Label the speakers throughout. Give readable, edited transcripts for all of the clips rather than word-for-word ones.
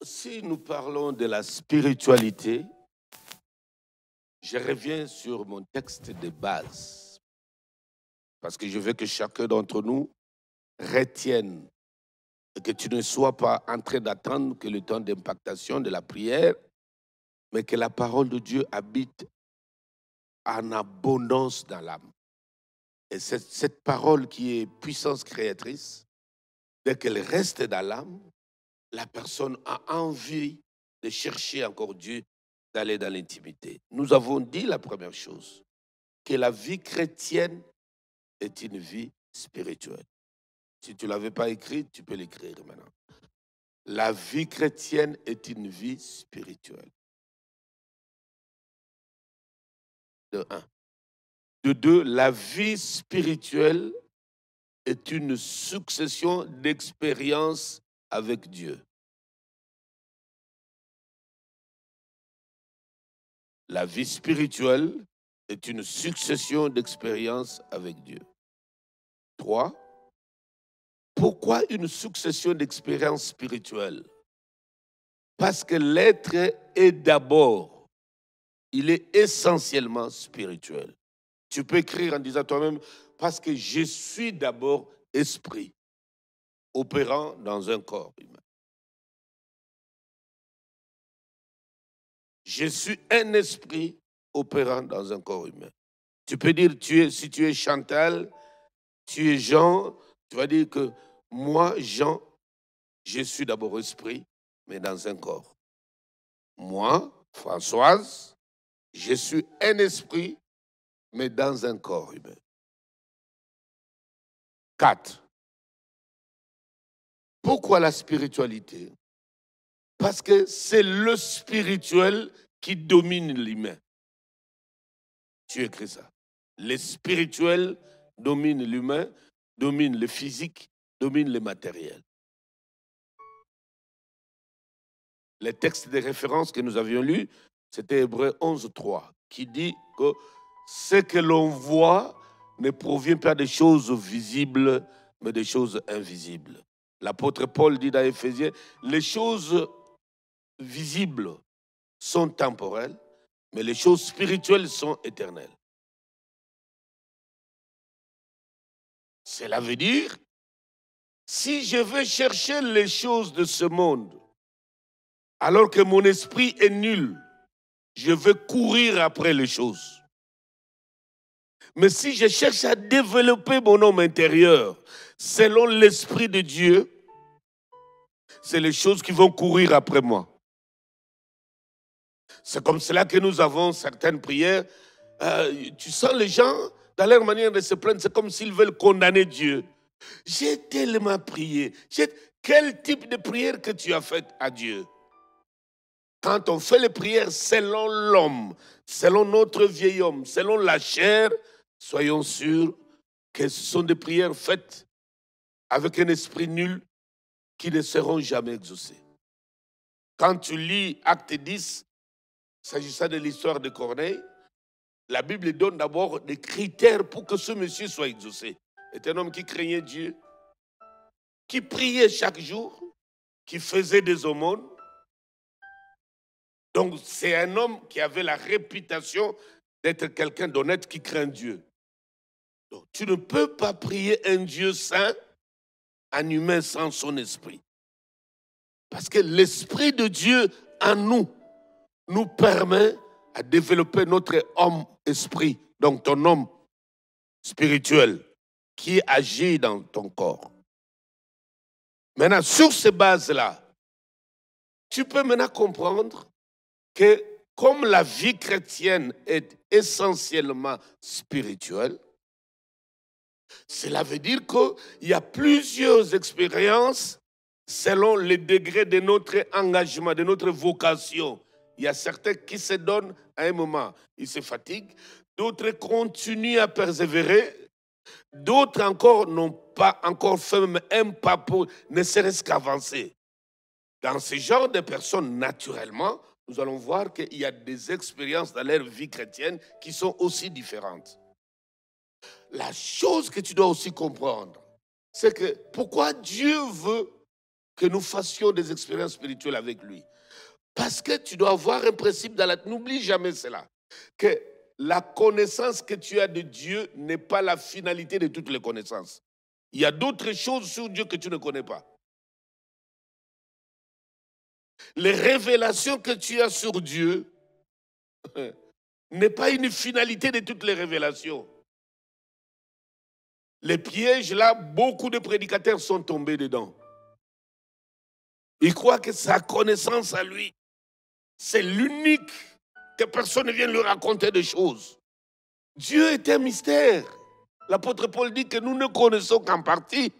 Speaker 1: si nous parlons de la spiritualité, je reviens sur mon texte de base, parce que je veux que chacun d'entre nous retienne et que tu ne sois pas en train d'attendre que le temps d'impactation de la prière, mais que la parole de Dieu habite en abondance dans l'âme. Et cette parole qui est puissance créatrice, dès qu'elle reste dans l'âme, la personne a envie de chercher encore Dieu, d'aller dans l'intimité. Nous avons dit la première chose, que la vie chrétienne est une vie spirituelle. Si tu ne l'avais pas écrit, tu peux l'écrire maintenant. La vie chrétienne est une vie spirituelle. De un. De deux, la vie spirituelle est une succession d'expériences avec Dieu. La vie spirituelle est une succession d'expériences avec Dieu. 3. Pourquoi une succession d'expériences spirituelles? Parce que l'être est d'abord, il est essentiellement spirituel. Tu peux écrire en disant toi-même, parce que je suis d'abord esprit, opérant dans un corps humain. Je suis un esprit opérant dans un corps humain. Tu peux dire, si tu es Chantal, tu es Jean, tu vas dire que moi, Jean, je suis d'abord esprit, mais dans un corps. Moi, Françoise, je suis un esprit, mais dans un corps humain. 4. Pourquoi la spiritualité? Parce que c'est le spirituel qui domine l'humain. Tu écris ça. Le spirituel domine l'humain, domine le physique, domine le matériel. Les textes de référence que nous avions lus, c'était Hébreux 11.3, qui dit que ce que l'on voit ne provient pas des choses visibles, mais des choses invisibles. L'apôtre Paul dit dans Éphésiens, les choses visibles sont temporelles, mais les choses spirituelles sont éternelles. Cela veut dire, si je veux chercher les choses de ce monde, alors que mon esprit est nul, je veux courir après les choses. Mais si je cherche à développer mon homme intérieur selon l'Esprit de Dieu, c'est les choses qui vont courir après moi. C'est comme cela que nous avons certaines prières. Tu sens les gens, dans leur manière de se plaindre, c'est comme s'ils veulent condamner Dieu. J'ai tellement prié. Quel type de prière que tu as faite à Dieu? Quand on fait les prières selon l'homme, selon notre vieil homme, selon la chair, soyons sûrs que ce sont des prières faites avec un esprit nul qui ne seront jamais exaucées. Quand tu lis Acte 10, s'agissant de l'histoire de Corneille, la Bible donne d'abord des critères pour que ce monsieur soit exaucé. C'est un homme qui craignait Dieu, qui priait chaque jour, qui faisait des aumônes. Donc c'est un homme qui avait la réputation d'être quelqu'un d'honnête qui craint Dieu. Donc tu ne peux pas prier un Dieu saint, un humain sans son esprit. Parce que l'esprit de Dieu en nous permet à développer notre homme-esprit, donc ton homme spirituel qui agit dans ton corps. Maintenant, sur ces bases-là, tu peux maintenant comprendre que comme la vie chrétienne est essentiellement spirituelle, cela veut dire qu'il y a plusieurs expériences selon le degré de notre engagement, de notre vocation. Il y a certains qui se donnent à un moment, ils se fatiguent, d'autres continuent à persévérer, d'autres encore n'ont pas encore fait même un pas pour ne serait-ce qu'avancer. Dans ce genre de personnes, naturellement, nous allons voir qu'il y a des expériences dans leur vie chrétienne qui sont aussi différentes. La chose que tu dois aussi comprendre, c'est que pourquoi Dieu veut que nous fassions des expériences spirituelles avec lui. Parce que tu dois avoir un principe dans la... N'oublie jamais cela. Que la connaissance que tu as de Dieu n'est pas la finalité de toutes les connaissances. Il y a d'autres choses sur Dieu que tu ne connais pas. Les révélations que tu as sur Dieu n'est pas une finalité de toutes les révélations. Les pièges, là, beaucoup de prédicateurs sont tombés dedans. Ils croient que sa connaissance à lui, c'est l'unique, que personne ne vienne lui raconter des choses. Dieu est un mystère. L'apôtre Paul dit que nous ne connaissons qu'en partie.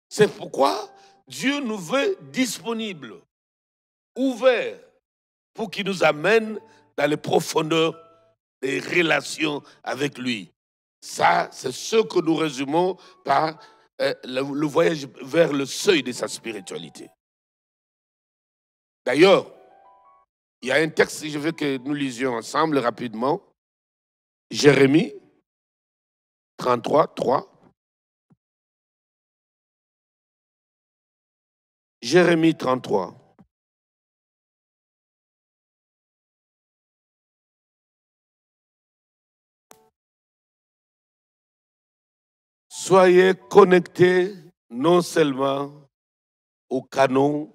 Speaker 1: C'est pourquoi Dieu nous veut disponibles, ouverts, pour qu'il nous amène dans les profondeurs des relations avec lui. Ça, c'est ce que nous résumons par le voyage vers le seuil de sa spiritualité. D'ailleurs, il y a un texte, je veux que nous lisions ensemble rapidement. Jérémie 33, 3. Jérémie 33. Soyez connectés non seulement au canon,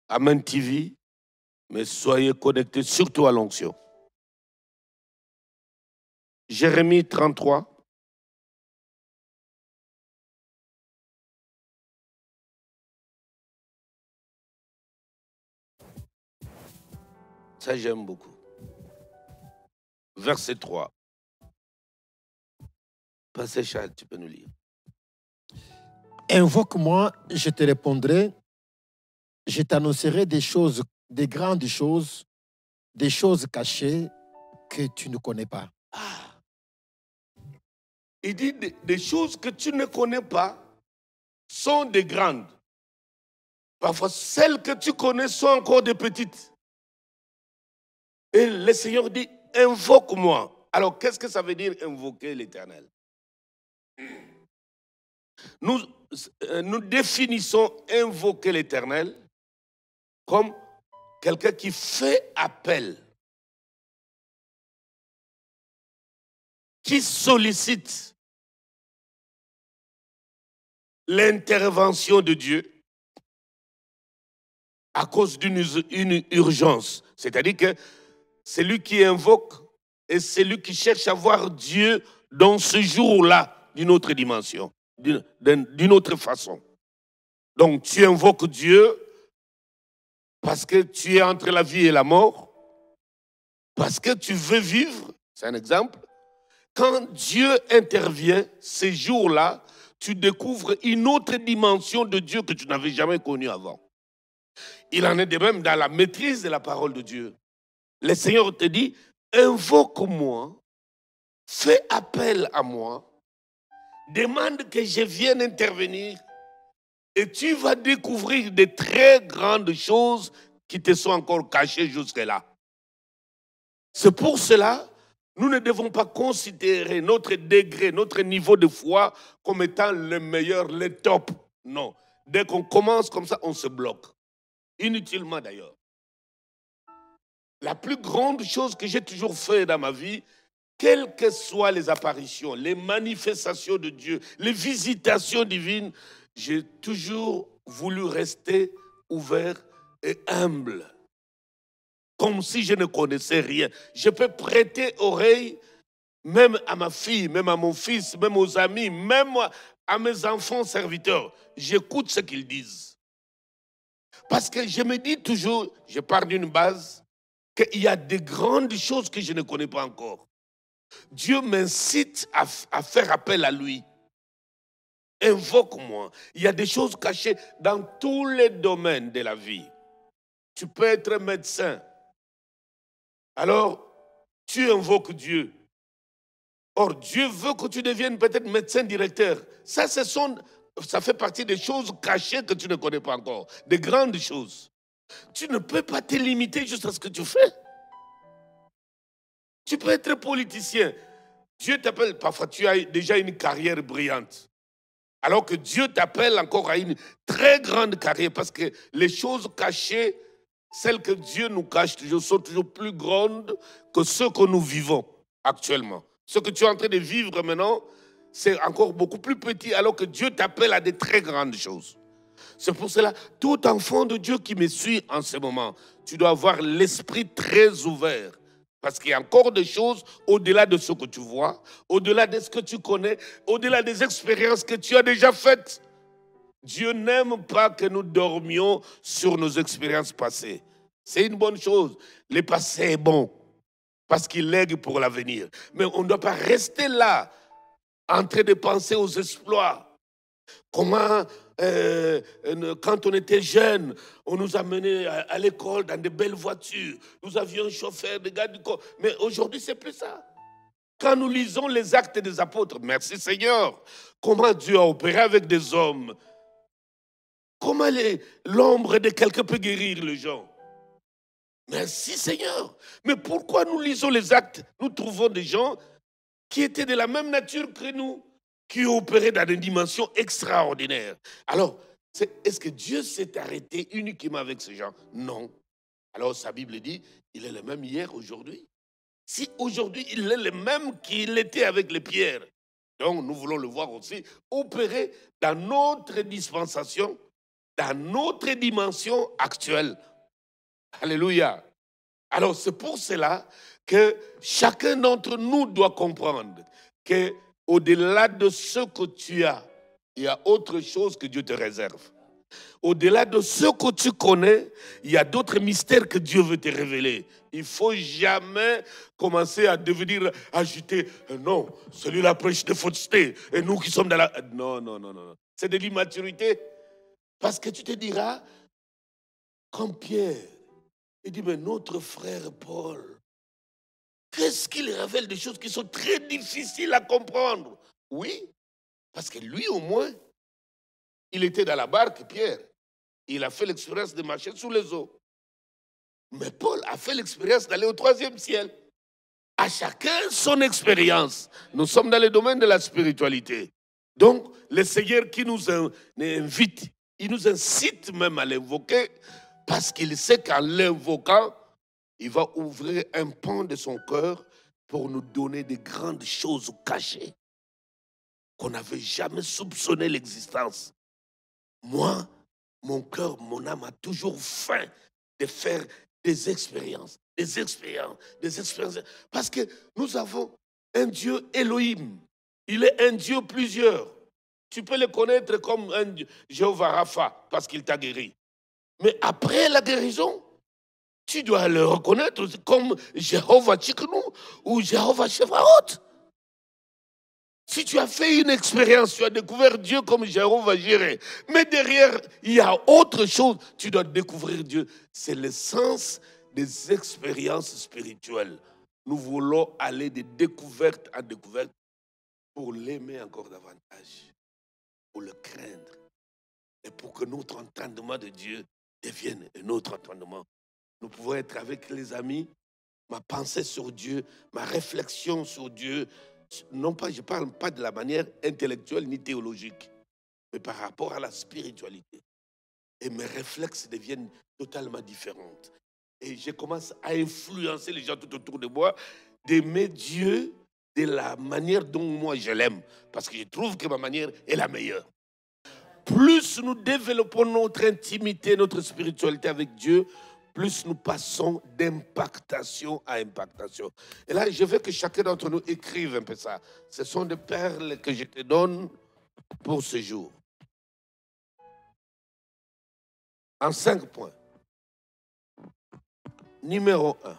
Speaker 1: à Amen TV, mais soyez connectés surtout à l'onction. Jérémie 33. Ça, j'aime beaucoup. Verset 3. Pasteur Charles, tu peux nous lire.
Speaker 2: Invoque-moi, je te répondrai. Je t'annoncerai des choses, des grandes choses, des choses cachées que tu ne connais pas.
Speaker 1: Ah. Il dit des choses que tu ne connais pas sont des grandes. Parfois, celles que tu connais sont encore des petites. Et le Seigneur dit, invoque-moi. Alors, qu'est-ce que ça veut dire invoquer l'Éternel? Nous définissons invoquer l'Éternel comme quelqu'un qui fait appel, qui sollicite l'intervention de Dieu à cause d'une urgence. C'est-à-dire que c'est lui qui invoque et c'est lui qui cherche à voir Dieu dans ce jour-là d'une autre dimension, d'une autre façon. Donc tu invoques Dieu parce que tu es entre la vie et la mort, parce que tu veux vivre, c'est un exemple. Quand Dieu intervient, ces jours-là, tu découvres une autre dimension de Dieu que tu n'avais jamais connue avant. Il en est de même dans la maîtrise de la parole de Dieu. Le Seigneur te dit, invoque-moi, fais appel à moi, demande que je vienne intervenir et tu vas découvrir de très grandes choses qui te sont encore cachées jusque-là. C'est pour cela nous ne devons pas considérer notre degré, notre niveau de foi comme étant le meilleur, le top. Non. Dès qu'on commence comme ça, on se bloque. Inutilement d'ailleurs. La plus grande chose que j'ai toujours fait dans ma vie, quelles que soient les apparitions, les manifestations de Dieu, les visitations divines, j'ai toujours voulu rester ouvert et humble. Comme si je ne connaissais rien. Je peux prêter oreille même à ma fille, même à mon fils, même aux amis, même à mes enfants serviteurs. J'écoute ce qu'ils disent. Parce que je me dis toujours, je pars d'une base, qu'il y a de grandes choses que je ne connais pas encore. Dieu m'incite à faire appel à lui. Invoque-moi. Il y a des choses cachées dans tous les domaines de la vie. Tu peux être médecin. Alors, tu invoques Dieu. Or, Dieu veut que tu deviennes peut-être médecin directeur. Ça fait partie des choses cachées que tu ne connais pas encore. Des grandes choses. Tu ne peux pas te limiter juste à ce que tu fais. Tu peux être politicien. Dieu t'appelle, parfois tu as déjà une carrière brillante. Alors que Dieu t'appelle encore à une très grande carrière, parce que les choses cachées, celles que Dieu nous cache toujours, sont toujours plus grandes que ceux que nous vivons actuellement. Ce que tu es en train de vivre maintenant, c'est encore beaucoup plus petit, alors que Dieu t'appelle à des très grandes choses. C'est pour cela, tout enfant de Dieu qui me suit en ce moment, tu dois avoir l'esprit très ouvert. Parce qu'il y a encore des choses au-delà de ce que tu vois, au-delà de ce que tu connais, au-delà des expériences que tu as déjà faites. Dieu n'aime pas que nous dormions sur nos expériences passées. C'est une bonne chose. Le passé est bon parce qu'il lègue pour l'avenir. Mais on ne doit pas rester là en train de penser aux exploits. Comment, quand on était jeune, on nous amenait à l'école dans de belles voitures. Nous avions un chauffeur, des gars du corps. Mais aujourd'hui, c'est plus ça. Quand nous lisons les actes des apôtres, merci Seigneur, comment Dieu a opéré avec des hommes. Comment l'ombre de quelqu'un peut guérir les gens. Merci Seigneur. Mais pourquoi nous lisons les actes? Nous trouvons des gens qui étaient de la même nature que nous, qui opéraient dans des dimensions extraordinaires. Alors, est-ce que Dieu s'est arrêté uniquement avec ces gens? Non. Alors, sa Bible dit, il est le même hier, aujourd'hui. Si aujourd'hui, il est le même qu'il était avec les pierres, donc nous voulons le voir aussi opérer dans notre dispensation, dans notre dimension actuelle. Alléluia. Alors, c'est pour cela que chacun d'entre nous doit comprendre qu'au-delà de ce que tu as, il y a autre chose que Dieu te réserve. Au-delà de ce que tu connais, il y a d'autres mystères que Dieu veut te révéler. Il ne faut jamais commencer à devenir agité. Non, celui-là prêche de fausseté. Et nous qui sommes dans la... Non, non, non, non. C'est de l'immaturité. Parce que tu te diras, comme Pierre, il dit, mais notre frère Paul, qu'est-ce qu'il révèle des choses qui sont très difficiles à comprendre? Oui, parce que lui au moins, il était dans la barque, Pierre. Il a fait l'expérience de marcher sous les eaux. Mais Paul a fait l'expérience d'aller au 3e ciel. À chacun son expérience. Nous sommes dans le domaine de la spiritualité. Donc, le Seigneur qui nous invite, il nous incite même à l'invoquer parce qu'il sait qu'en l'invoquant, il va ouvrir un pan de son cœur pour nous donner des grandes choses cachées qu'on n'avait jamais soupçonné l'existence. Moi, mon cœur, mon âme a toujours faim de faire des expériences, des expériences, des expériences. Parce que nous avons un Dieu Elohim. Il est un Dieu plusieurs. Tu peux le connaître comme un Jéhovah Rapha parce qu'il t'a guéri. Mais après la guérison, tu dois le reconnaître comme Jéhovah Tchiknou ou Jéhovah Shevaot. Si tu as fait une expérience, tu as découvert Dieu comme Jéhovah Jireh, mais derrière, il y a autre chose, tu dois découvrir Dieu. C'est l'essence des expériences spirituelles. Nous voulons aller de découverte en découverte pour l'aimer encore davantage, pour le craindre et pour que notre entendement de Dieu devienne un autre entendement. Nous pouvons être avec les amis, ma pensée sur Dieu, ma réflexion sur Dieu. Non pas, je ne parle pas de la manière intellectuelle ni théologique, mais par rapport à la spiritualité. Et mes réflexes deviennent totalement différents. Et je commence à influencer les gens tout autour de moi, d'aimer Dieu de la manière dont moi je l'aime. Parce que je trouve que ma manière est la meilleure. Plus nous développons notre intimité, notre spiritualité avec Dieu, plus nous passons d'impactation à impactation. Et là, je veux que chacun d'entre nous écrive un peu ça. Ce sont des perles que je te donne pour ce jour. En 5 points. Numéro 1.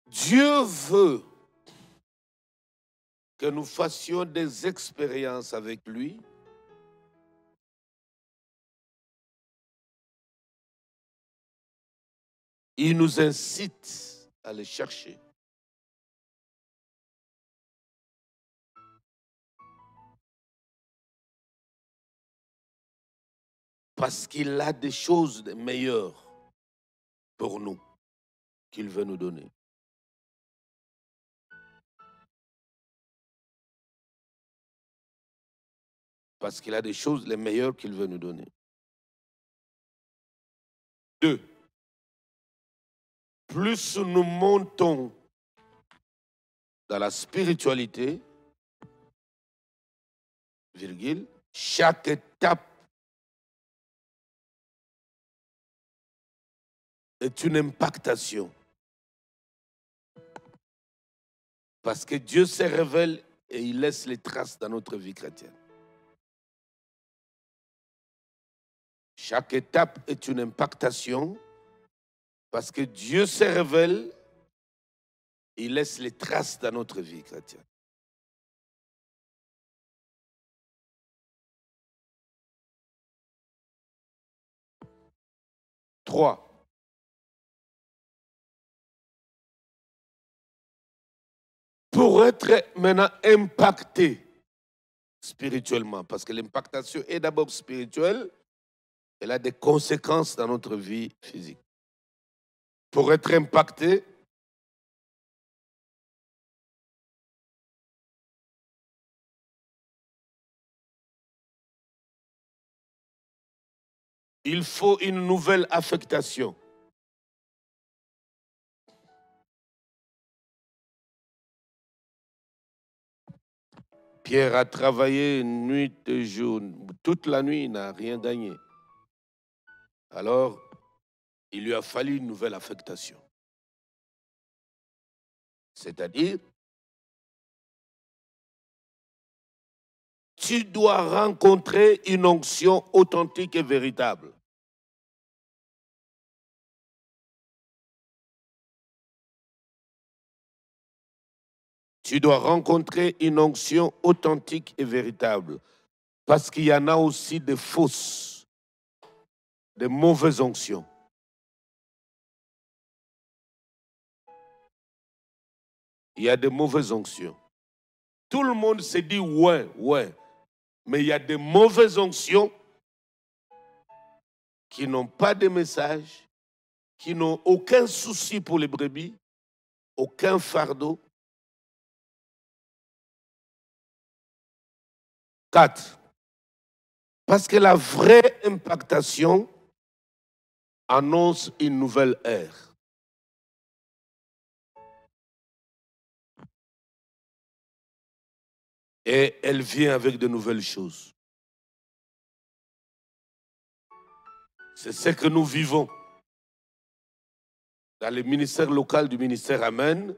Speaker 1: Dieu veut que nous fassions des expériences avec lui. Il nous incite à les chercher. Parce qu'il a des choses meilleures pour nous qu'il veut nous donner. Parce qu'il a des choses les meilleures qu'il veut nous donner. 2. Plus nous montons dans la spiritualité, virgule, chaque étape est une impactation. Parce que Dieu se révèle et il laisse les traces dans notre vie chrétienne. Chaque étape est une impactation parce que Dieu se révèle et il laisse les traces dans notre vie chrétienne. Trois. Pour être maintenant impacté spirituellement, parce que l'impactation est d'abord spirituelle, elle a des conséquences dans notre vie physique. Pour être impacté, il faut une nouvelle affectation. Pierre a travaillé nuit et jour. Toute la nuit, il n'a rien gagné. Alors, il lui a fallu une nouvelle affectation. C'est-à-dire, tu dois rencontrer une onction authentique et véritable. Tu dois rencontrer une onction authentique et véritable. Parce qu'il y en a aussi des fausses, des mauvaises onctions. Il y a des mauvaises onctions. Tout le monde se dit ouais. Mais il y a des mauvaises onctions qui n'ont pas de message, qui n'ont aucun souci pour les brebis, aucun fardeau. 4. Parce que la vraie impactation annonce une nouvelle ère. Et elle vient avec de nouvelles choses. C'est ce que nous vivons dans le ministère local du ministère Amen.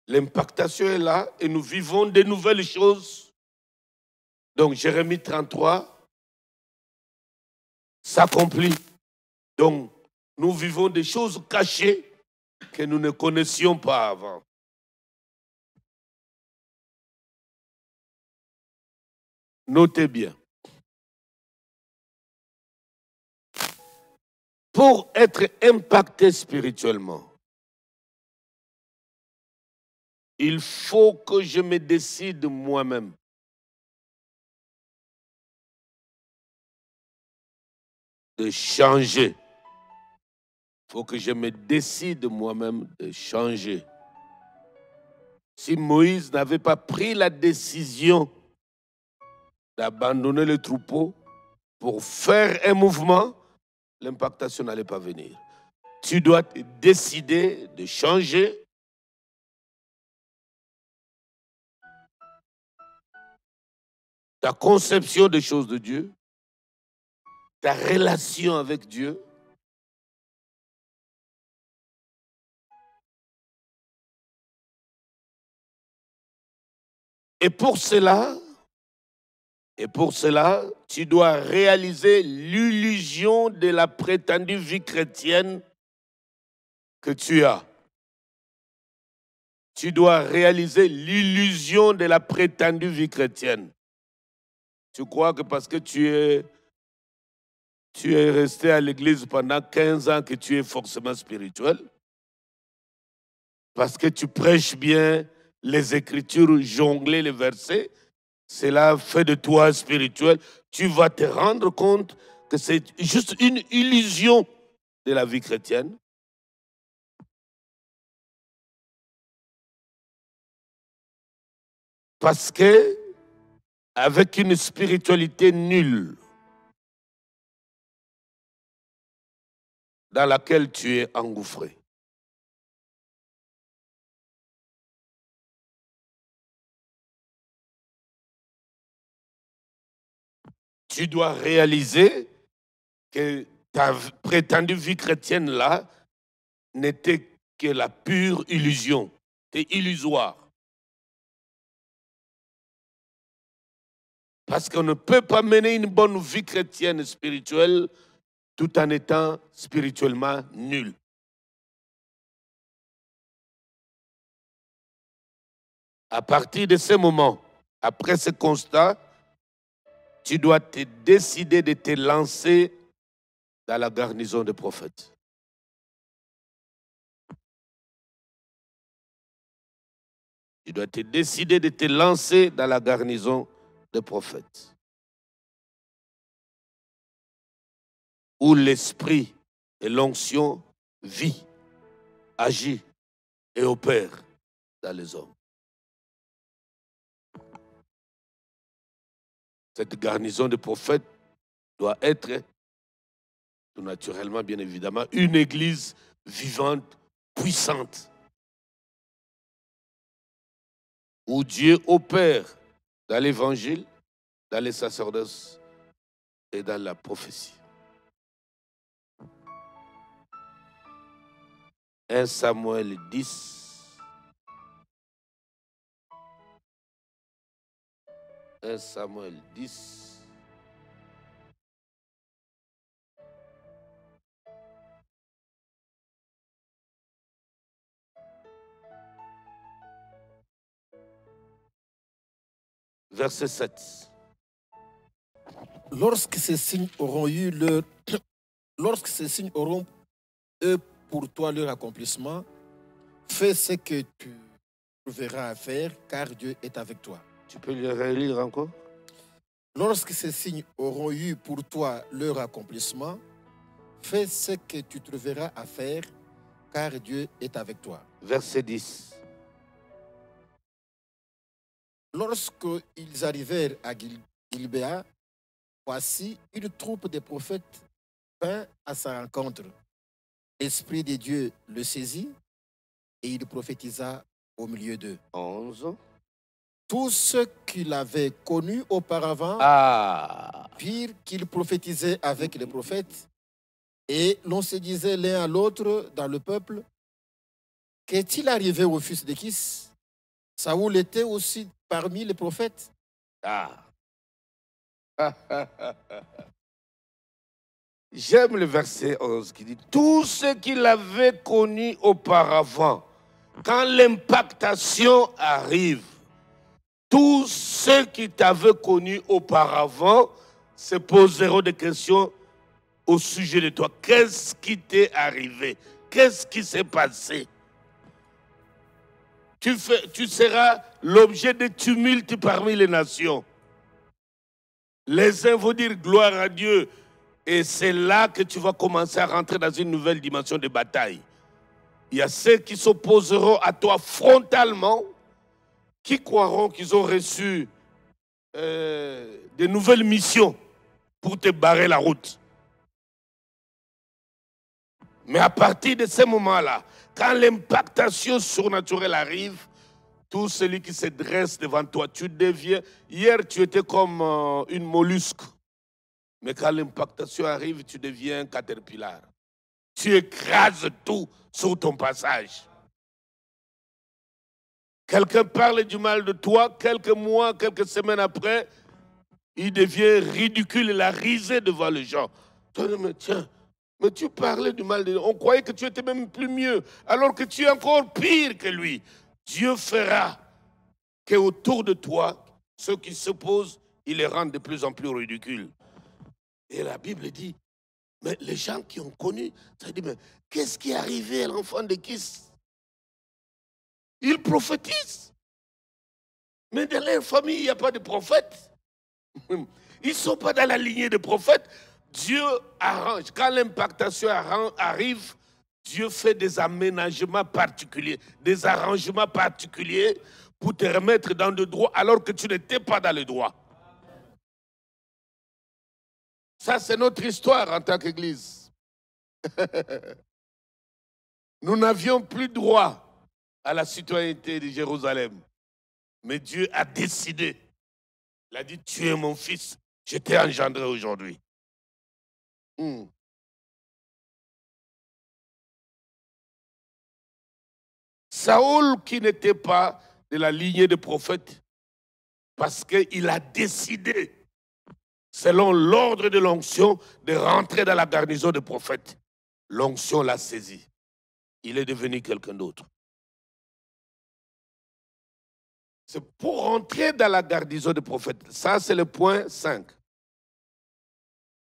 Speaker 1: L'impactation est là et nous vivons de nouvelles choses. Donc Jérémie 33 s'accomplit. Donc nous vivons des choses cachées que nous ne connaissions pas avant. Notez bien. Pour être impacté spirituellement, il faut que je me décide moi-même. De changer. Il faut que je me décide moi-même de changer. Si Moïse n'avait pas pris la décision d'abandonner le troupeau pour faire un mouvement, l'impactation n'allait pas venir. Tu dois te décider de changer. Ta conception des choses de Dieu, ta relation avec Dieu. Et pour cela, tu dois réaliser l'illusion de la prétendue vie chrétienne que tu as. Tu dois réaliser l'illusion de la prétendue vie chrétienne. Tu crois que parce que tu es resté à l'église pendant 15 ans que tu es forcément spirituel? Parce que tu prêches bien les Écritures, jongler les versets, cela fait de toi spirituel. Tu vas te rendre compte que c'est juste une illusion de la vie chrétienne. Parce que avec une spiritualité nulle dans laquelle tu es engouffré. Tu dois réaliser que ta prétendue vie chrétienne là n'était que la pure illusion. C'est illusoire. Parce qu'on ne peut pas mener une bonne vie chrétienne spirituelle tout en étant spirituellement nul. À partir de ce moment, après ce constat, tu dois te décider de te lancer dans la garnison des prophètes. Tu dois te décider de te lancer dans la garnison des prophètes. Où l'esprit et l'onction vit, agit et opère dans les hommes. Cette garnison de prophètes doit être, tout naturellement, bien évidemment, une église vivante, puissante, où Dieu opère dans l'évangile, dans les sacerdoces et dans la prophétie. 1 Samuel 10. 1 Samuel 10. Verset 7.
Speaker 2: Lorsque ces signes auront eu leur... Lorsque ces signes auront eu pour toi leur accomplissement, fais ce que tu trouveras à faire, car Dieu est avec toi.
Speaker 1: Tu peux le relire encore?
Speaker 2: Lorsque ces signes auront eu pour toi leur accomplissement, fais ce que tu trouveras à faire, car Dieu est avec toi.
Speaker 1: Verset 10.
Speaker 2: Lorsqu'ils arrivèrent à Gilbéa, voici une troupe de prophètes vint à sa rencontre. L'Esprit de Dieu le saisit et il prophétisa au milieu d'eux.
Speaker 1: 11.
Speaker 2: Tous ceux qui l'avaient connu auparavant virent qu'il prophétisait avec les prophètes et l'on se disait l'un à l'autre dans le peuple, qu'est-il arrivé au fils de Kis? Saoul était aussi parmi les prophètes.
Speaker 1: J'aime le verset 11 qui dit « Tous ceux qui l'avaient connu auparavant, quand l'impactation arrive, tous ceux qui t'avaient connu auparavant se poseront des questions au sujet de toi. Qu'est-ce qui t'est arrivé? Qu'est-ce qui s'est passé? Tu seras l'objet de tumultes parmi les nations. Les uns vont dire gloire à Dieu. Et c'est là que tu vas commencer à rentrer dans une nouvelle dimension de bataille. Il y a ceux qui s'opposeront à toi frontalement, qui croiront qu'ils ont reçu de nouvelles missions pour te barrer la route. Mais à partir de ce moment-là, quand l'impactation surnaturelle arrive, tout celui qui se dresse devant toi, tu deviens... Hier, tu étais comme une mollusque. Mais quand l'impactation arrive, tu deviens un caterpillar. Tu écrases tout sur ton passage. Quelqu'un parle du mal de toi, quelques mois, quelques semaines après, il devient ridicule, il a risé devant les gens. Mais tiens, mais tu parlais du mal de lui. On croyait que tu étais même plus mieux, alors que tu es encore pire que lui. Dieu fera qu'autour de toi, ceux qui s'opposent, il les rend de plus en plus ridicules. Et la Bible dit, mais les gens qui ont connu, ça dit, mais qu'est-ce qui est arrivé à l'enfant de Kis? Ils prophétisent. Mais dans leur famille, il n'y a pas de prophètes. Ils ne sont pas dans la lignée des prophètes. Dieu arrange. Quand l'impactation arrive, Dieu fait des aménagements particuliers, des arrangements particuliers pour te remettre dans le droit alors que tu n'étais pas dans le droit. Ça, c'est notre histoire en tant qu'Église. Nous n'avions plus droit à la citoyenneté de Jérusalem. Mais Dieu a décidé. Il a dit, tu es mon fils, je t'ai engendré aujourd'hui. Saül, qui n'était pas de la lignée des prophètes, parce qu'il a décidé, selon l'ordre de l'onction, de rentrer dans la garnison des prophètes. L'onction l'a saisi. Il est devenu quelqu'un d'autre. C'est pour rentrer dans la garnison des prophètes. Ça, c'est le point 5.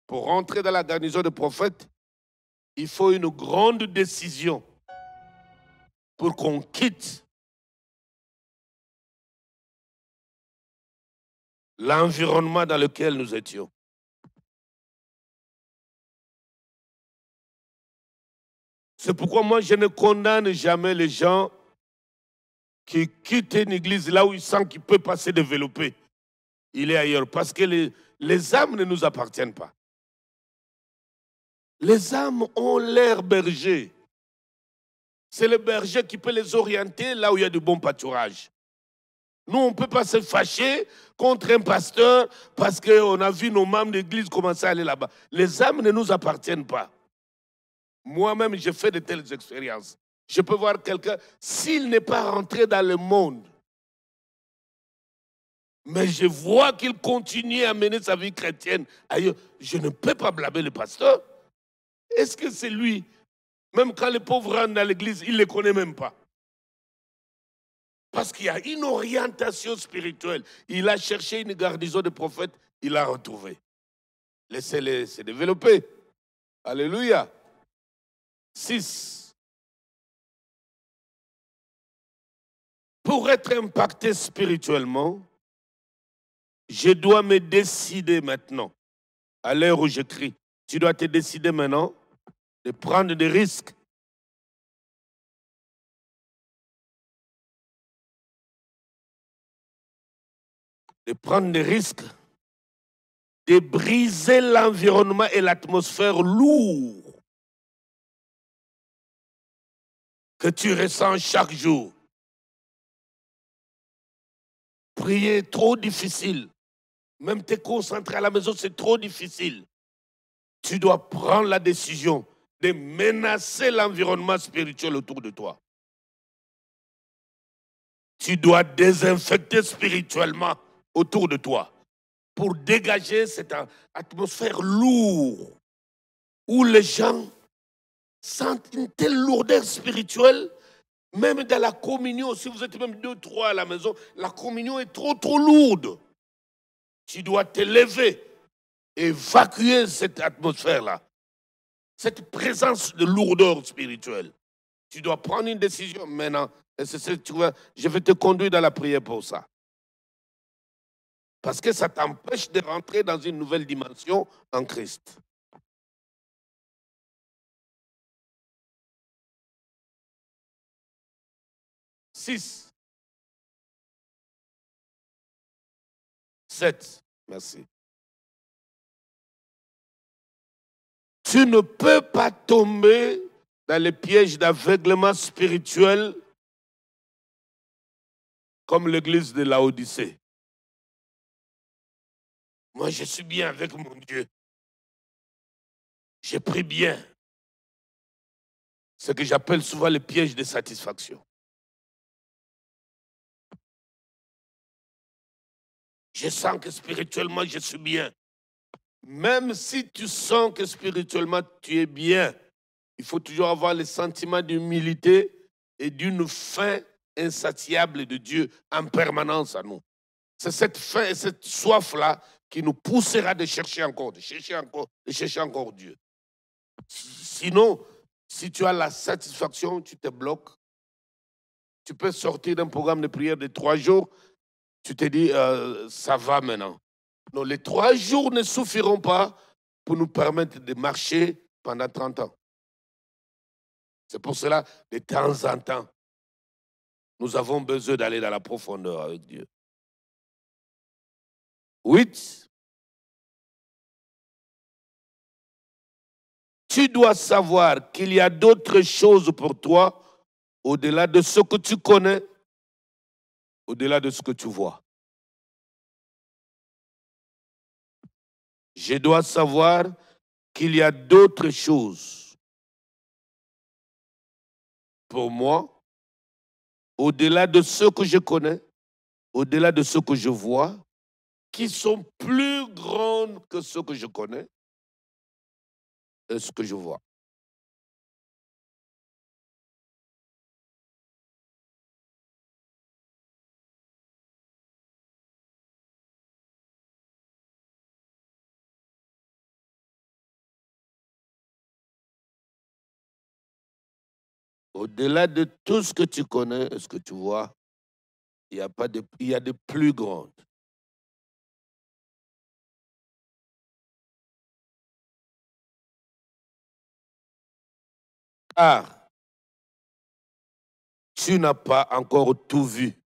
Speaker 1: Pour rentrer dans la garnison des prophètes, il faut une grande décision pour qu'on quitte l'environnement dans lequel nous étions. C'est pourquoi moi, je ne condamne jamais les gens qui quittent une église là où ils sentent qu'ils peuvent pas se développer. Il est ailleurs. Parce que les âmes ne nous appartiennent pas. Les âmes ont leur berger. C'est le berger qui peut les orienter là où il y a du bon pâturage. Nous, on ne peut pas se fâcher contre un pasteur parce qu'on a vu nos membres d'église commencer à aller là-bas. Les âmes ne nous appartiennent pas. Moi-même, j'ai fait de telles expériences. Je peux voir quelqu'un, s'il n'est pas rentré dans le monde, mais je vois qu'il continue à mener sa vie chrétienne ailleurs, je ne peux pas blâmer le pasteur. Est-ce que c'est lui? Même quand les pauvres rentrent dans l'église, il ne les connaît même pas. Parce qu'il y a une orientation spirituelle. Il a cherché une garnison de prophètes, il l'a retrouvé. Laissez-les se développer. Alléluia. 6. Pour être impacté spirituellement, je dois me décider maintenant. À l'heure où j'écris, tu dois te décider maintenant de prendre des risques. De prendre des risques, de briser l'environnement et l'atmosphère lourde que tu ressens chaque jour. Prier est trop difficile. Même te concentrer à la maison, c'est trop difficile. Tu dois prendre la décision de menacer l'environnement spirituel autour de toi. Tu dois désinfecter spirituellement autour de toi pour dégager cette atmosphère lourde où les gens sentent une telle lourdeur spirituelle. Même dans la communion, si vous êtes même 2 ou 3 à la maison, la communion est trop lourde. Tu dois te lever, évacuer cette atmosphère-là, cette présence de lourdeur spirituelle. Tu dois prendre une décision maintenant. Et je vais te conduire dans la prière pour ça. Parce que ça t'empêche de rentrer dans une nouvelle dimension en Christ. « 6. 7. Merci. Tu ne peux pas tomber dans les pièges d'aveuglement spirituel comme l'église de Laodicée. Moi, je suis bien avec mon Dieu. J'ai pris bien. Ce que j'appelle souvent le piège de satisfaction. Je sens que spirituellement, je suis bien. Même si tu sens que spirituellement, tu es bien, il faut toujours avoir le sentiment d'humilité et d'une faim insatiable de Dieu en permanence à nous. C'est cette faim et cette soif-là qui nous poussera de chercher encore Dieu. Sinon, si tu as la satisfaction, tu te bloques. Tu peux sortir d'un programme de prière de 3 jours, tu te dis, ça va maintenant. Non, les 3 jours ne suffiront pas pour nous permettre de marcher pendant 30 ans. C'est pour cela, de temps en temps, nous avons besoin d'aller dans la profondeur avec Dieu. 8. tu dois savoir qu'il y a d'autres choses pour toi au-delà de ce que tu connais, au-delà de ce que tu vois. Je dois savoir qu'il y a d'autres choses pour moi, au-delà de ce que je connais, au-delà de ce que je vois, qui sont plus grandes que ce que je connais et ce que je vois. Au-delà de tout ce que tu connais et ce que tu vois, il y a de plus grandes. Car tu n'as pas encore tout vu,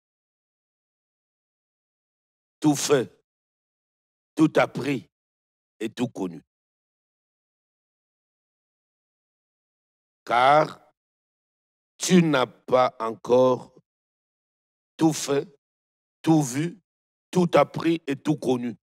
Speaker 1: tout fait, tout appris et tout connu. Car tu n'as pas encore tout fait, tout vu, tout appris et tout connu.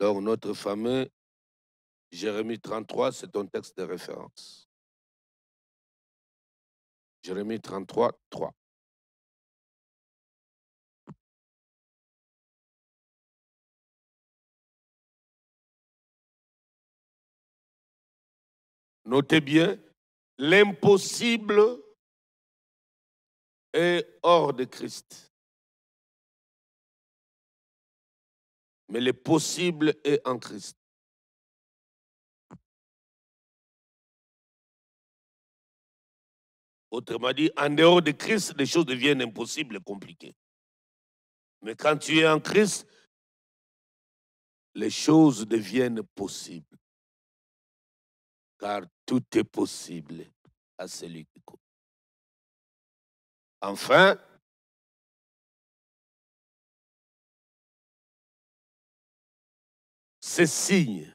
Speaker 1: Donc, notre fameux Jérémie 33, c'est un texte de référence. Jérémie 33, 3. Notez bien, l'impossible est hors de Christ. Mais le possible est en Christ. Autrement dit, en dehors de Christ, les choses deviennent impossibles et compliquées. Mais quand tu es en Christ, les choses deviennent possibles. Car tout est possible à celui qui compte. Enfin, ces signes,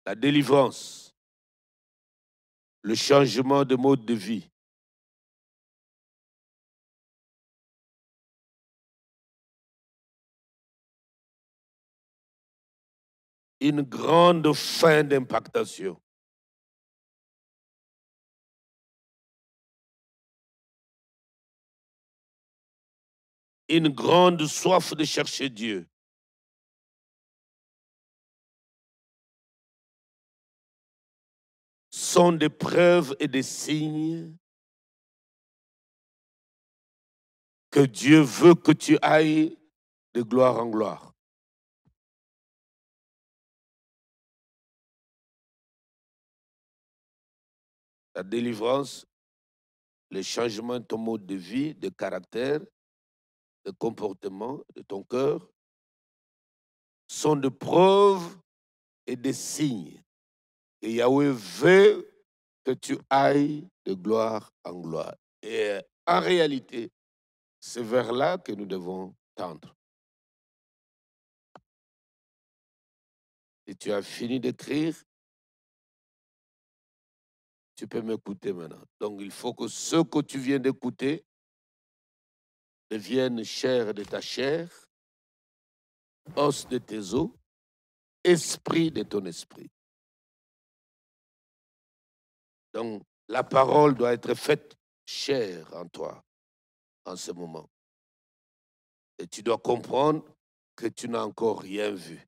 Speaker 1: la délivrance, le changement de mode de vie, une grande fin d'impactation. Une grande soif de chercher Dieu. Sont des preuves et des signes que Dieu veut que tu ailles de gloire en gloire. La délivrance, le changement de ton mode de vie, de caractère, de comportement, de ton cœur, sont des preuves et des signes que Yahweh veut que tu ailles de gloire en gloire. Et en réalité, c'est vers là que nous devons tendre. Si tu as fini d'écrire, tu peux m'écouter maintenant. Donc, il faut que ce que tu viens d'écouter devienne chair de ta chair, os de tes os, esprit de ton esprit. Donc, la parole doit être faite chair en toi en ce moment. Et tu dois comprendre que tu n'as encore rien vu.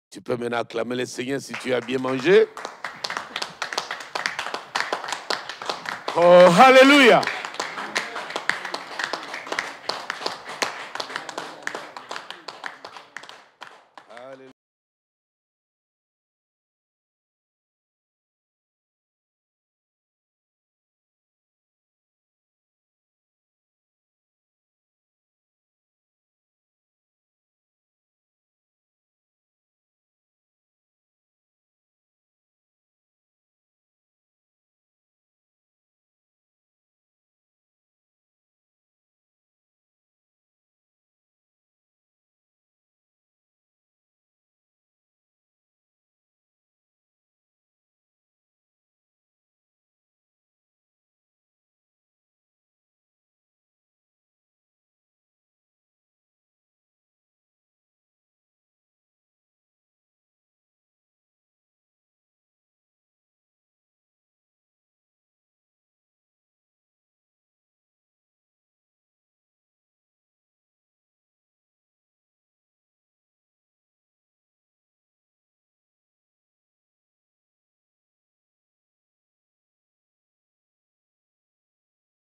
Speaker 1: Tu peux maintenant acclamer le Seigneur si tu as bien mangé. Oh, hallelujah!